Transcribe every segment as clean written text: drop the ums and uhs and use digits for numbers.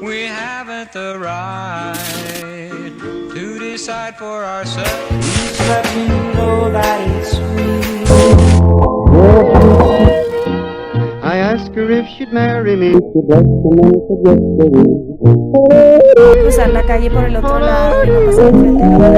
We haven't the right to decide for ourselves. Please let me know that it's real. I asked her if she'd marry me. Cruzar la calle por el otro lado y no pasar frente a la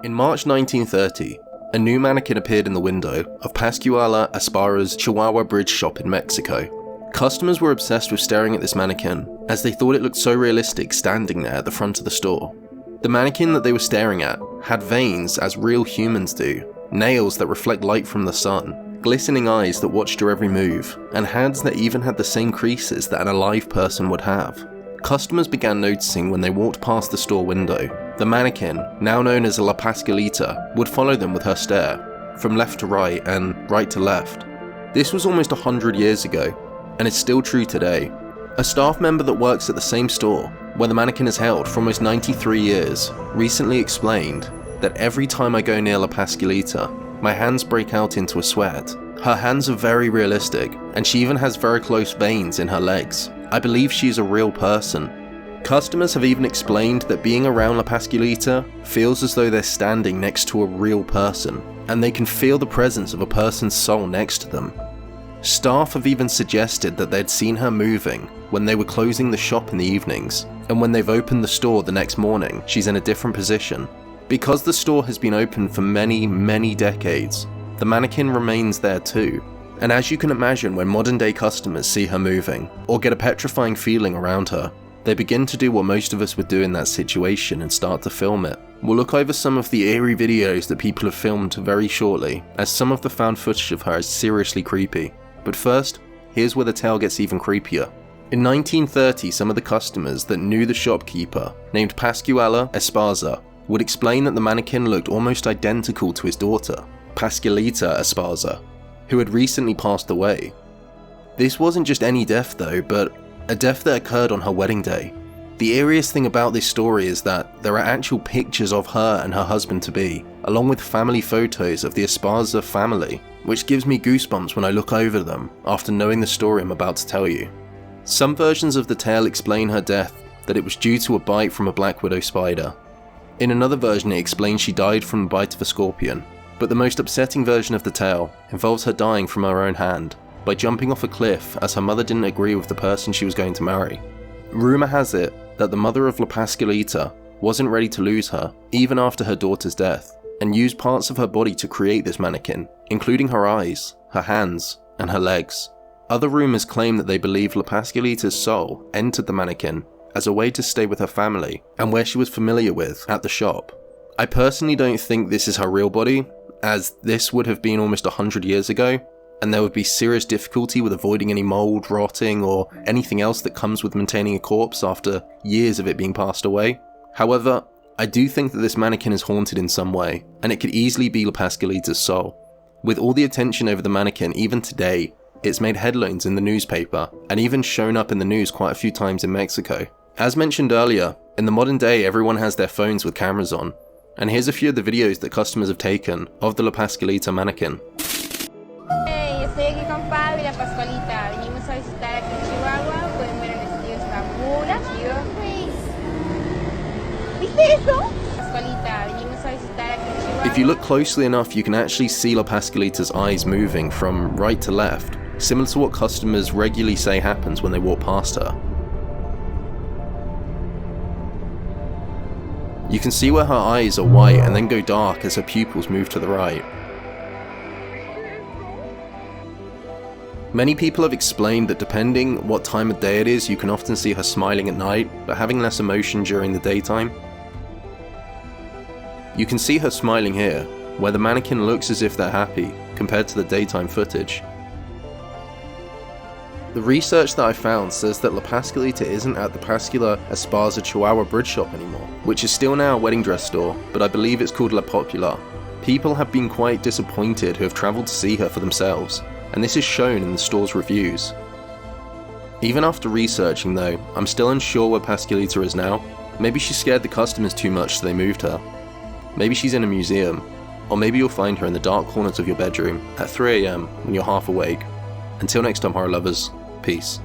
In March 1930, a new mannequin appeared in the window of Pascuala, Esparza's Chihuahua bridge shop in Mexico. Customers were obsessed with staring at this mannequin, as they thought it looked so realistic standing there at the front of the store. The mannequin that they were staring at had veins as real humans do, nails that reflect light from the sun, glistening eyes that watched her every move, and hands that even had the same creases that an alive person would have. Customers began noticing when they walked past the store window. The mannequin, now known as La Pascualita, would follow them with her stare, from left to right and right to left. This was almost 100 years ago, and is still true today. A staff member that works at the same store, where the mannequin is held for almost 93 years, recently explained that every time I go near La Pascualita, my hands break out into a sweat. Her hands are very realistic, and she even has very close veins in her legs. I believe she is a real person. Customers have even explained that being around La Pascualita feels as though they're standing next to a real person, and they can feel the presence of a person's soul next to them. Staff have even suggested that they'd seen her moving when they were closing the shop in the evenings, and when they've opened the store the next morning, she's in a different position. Because the store has been open for many, many decades, the mannequin remains there too. And as you can imagine, when modern day customers see her moving, or get a petrifying feeling around her, they begin to do what most of us would do in that situation and start to film it. We'll look over some of the eerie videos that people have filmed very shortly, as some of the found footage of her is seriously creepy. But first, here's where the tale gets even creepier. In 1930, some of the customers that knew the shopkeeper, named Pascuala Esparza, would explain that the mannequin looked almost identical to his daughter, Pascualita Esparza, who had recently passed away. This wasn't just any death though, but a death that occurred on her wedding day. The eeriest thing about this story is that there are actual pictures of her and her husband-to-be, along with family photos of the Esparza family, which gives me goosebumps when I look over them after knowing the story I'm about to tell you. Some versions of the tale explain her death that it was due to a bite from a black widow spider. In another version it explains she died from the bite of a scorpion, but the most upsetting version of the tale involves her dying from her own hand, by jumping off a cliff as her mother didn't agree with the person she was going to marry. Rumour has it that the mother of La Pascualita wasn't ready to lose her, even after her daughter's death, and used parts of her body to create this mannequin, including her eyes, her hands, and her legs. Other rumours claim that they believe La Pascualita's soul entered the mannequin as a way to stay with her family and where she was familiar with at the shop. I personally don't think this is her real body, as this would have been almost 100 years ago, and there would be serious difficulty with avoiding any mould, rotting, or anything else that comes with maintaining a corpse after years of it being passed away. However, I do think that this mannequin is haunted in some way, and it could easily be La Pascualita's soul. With all the attention over the mannequin, even today, it's made headlines in the newspaper, and even shown up in the news quite a few times in Mexico. As mentioned earlier, in the modern day everyone has their phones with cameras on, and here's a few of the videos that customers have taken of the La Pascualita mannequin. Hey, estoy aquí con Pau y la Pascualita. Venimos a visitar aquí en Chihuahua. Pueden ver el estudio, está muy chido. ¿Viste eso? Pascualita, venimos a visitar aquí en Chihuahua. If you look closely enough, you can actually see La Pascualita's eyes moving from right to left, similar to what customers regularly say happens when they walk past her. You can see where her eyes are white and then go dark as her pupils move to the right. Many people have explained that depending what time of day it is, you can often see her smiling at night, but having less emotion during the daytime. You can see her smiling here, where the mannequin looks as if they're happy, compared to the daytime footage. The research that I found says that La Pascualita isn't at the Pascuala Esparza Chihuahua bridge shop anymore, which is still now a wedding dress store, but I believe it's called La Popular. People have been quite disappointed who have travelled to see her for themselves, and this is shown in the store's reviews. Even after researching though, I'm still unsure where Pascualita is now. Maybe she scared the customers too much so they moved her. Maybe she's in a museum, or maybe you'll find her in the dark corners of your bedroom at 3 AM when you're half awake. Until next time, horror lovers, peace.